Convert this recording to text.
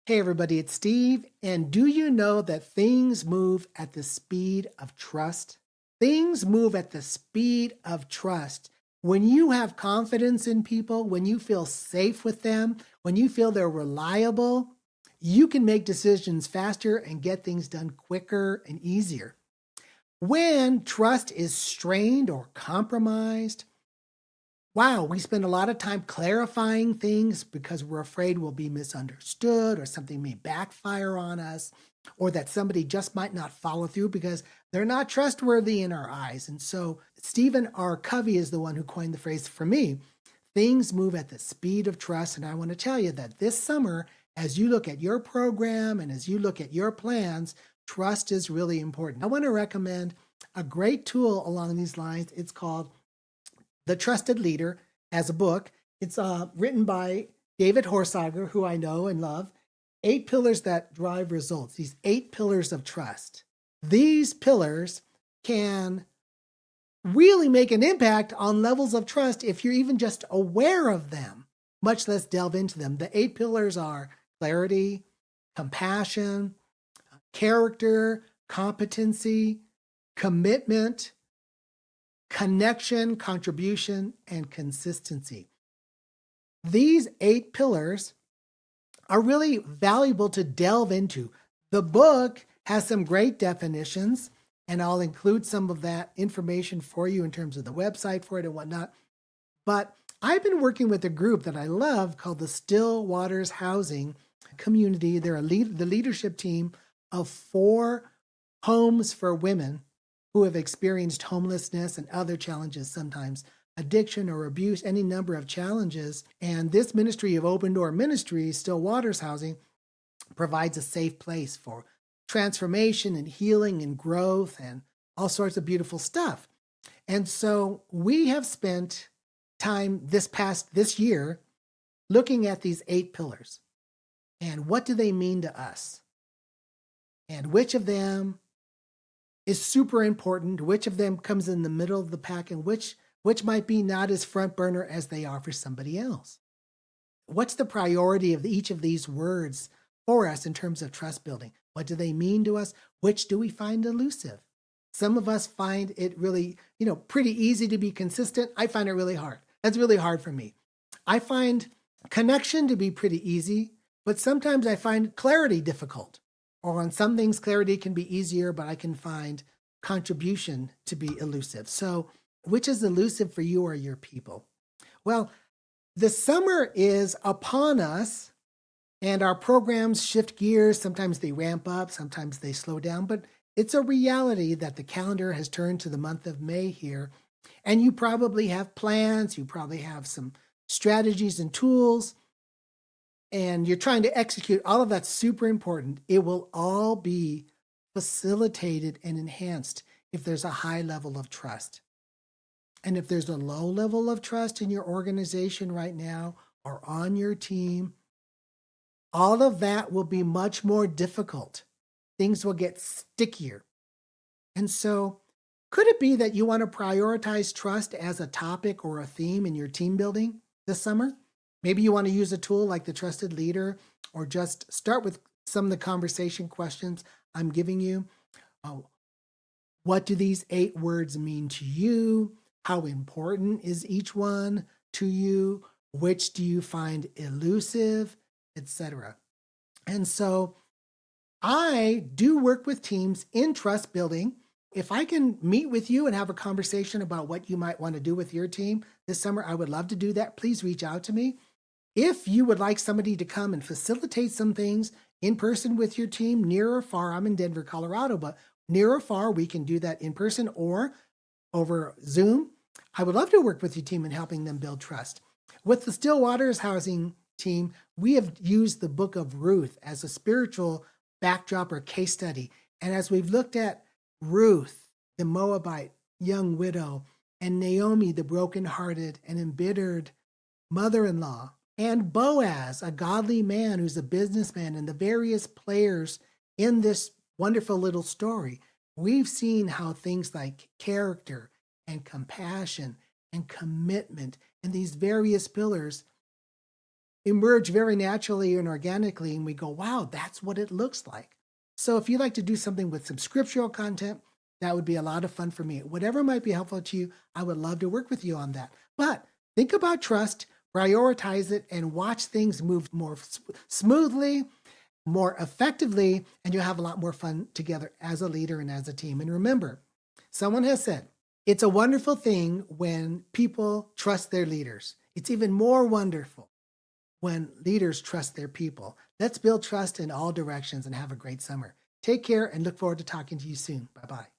Hey everybody, it's Steve. And do you know that things move at the speed of trust? Things move at the speed of trust. When you have confidence in people, when you feel safe with them, when you feel they're reliable, you can make decisions faster and get things done quicker and easier. When trust is strained or compromised, wow, we spend a lot of time clarifying things because we're afraid we'll be misunderstood or something may backfire on us or that somebody just might not follow through because they're not trustworthy in our eyes. And so Stephen R. Covey is the one who coined the phrase for me, things move at the speed of trust. And I want to tell you that this summer, as you look at your program and as you look at your plans, trust is really important. I want to recommend a great tool along these lines. It's called The Trusted Leader as a book. It's written by David Horsager, who I know and love. 8 pillars that drive results, these 8 pillars of trust. These pillars can really make an impact on levels of trust if you're even just aware of them, much less delve into them. The 8 pillars are clarity, compassion, character, competency, commitment, connection, contribution, and consistency. These 8 pillars are really valuable to delve into. The book has some great definitions, and I'll include some of that information for you in terms of the website for it and whatnot. But I've been working with a group that I love called the Still Waters Housing Community. They're the leadership team of 4 homes for women who have experienced homelessness and other challenges, sometimes addiction or abuse, any number of challenges. And this ministry of Open Door Ministries, Still Waters Housing, provides a safe place for transformation and healing and growth and all sorts of beautiful stuff. And so we have spent time this year looking at these 8 pillars and what do they mean to us and which of them is super important, which of them comes in the middle of the pack, and which might be not as front burner as they are for somebody else. What's the priority of each of these words for us in terms of trust building? What do they mean to us? Which do we find elusive? Some of us find it really, pretty easy to be consistent. I find it really hard. That's really hard for me. I find connection to be pretty easy, but sometimes I find clarity difficult. Or on some things, clarity can be easier, but I can find contribution to be elusive. So which is elusive for you or your people? Well, the summer is upon us and our programs shift gears. Sometimes they ramp up, sometimes they slow down, but it's a reality that the calendar has turned to the month of May here. And you probably have plans, you probably have some strategies and tools, and you're trying to execute. All of that's super important. It will all be facilitated and enhanced if there's a high level of trust. And if there's a low level of trust in your organization right now or on your team, all of that will be much more difficult. Things will get stickier. And so, could it be that you want to prioritize trust as a topic or a theme in your team building this summer? Maybe you want to use a tool like the Trusted Leader, or just start with some of the conversation questions I'm giving you. What do these 8 words mean to you? How important is each one to you? Which do you find elusive, etc.? And so I do work with teams in trust building. If I can meet with you and have a conversation about what you might want to do with your team this summer, I would love to do that. Please reach out to me. If you would like somebody to come and facilitate some things in person with your team, near or far, I'm in Denver, Colorado, but near or far, we can do that in person or over Zoom. I would love to work with your team in helping them build trust. With the Still Waters Housing team, we have used the book of Ruth as a spiritual backdrop or case study. And as we've looked at Ruth, the Moabite young widow, and Naomi, the brokenhearted and embittered mother-in-law, and Boaz, a godly man who's a businessman, and the various players in this wonderful little story, we've seen how things like character and compassion and commitment and these various pillars emerge very naturally and organically, and we go, wow, that's what it looks like. So if you'd like to do something with some scriptural content, that would be a lot of fun for me. Whatever might be helpful to you, I would love to work with you on that. But think about trust, prioritize it, and watch things move more smoothly, more effectively, and you'll have a lot more fun together as a leader and as a team. And remember, someone has said, it's a wonderful thing when people trust their leaders. It's even more wonderful when leaders trust their people. Let's build trust in all directions and have a great summer. Take care and look forward to talking to you soon. Bye-bye.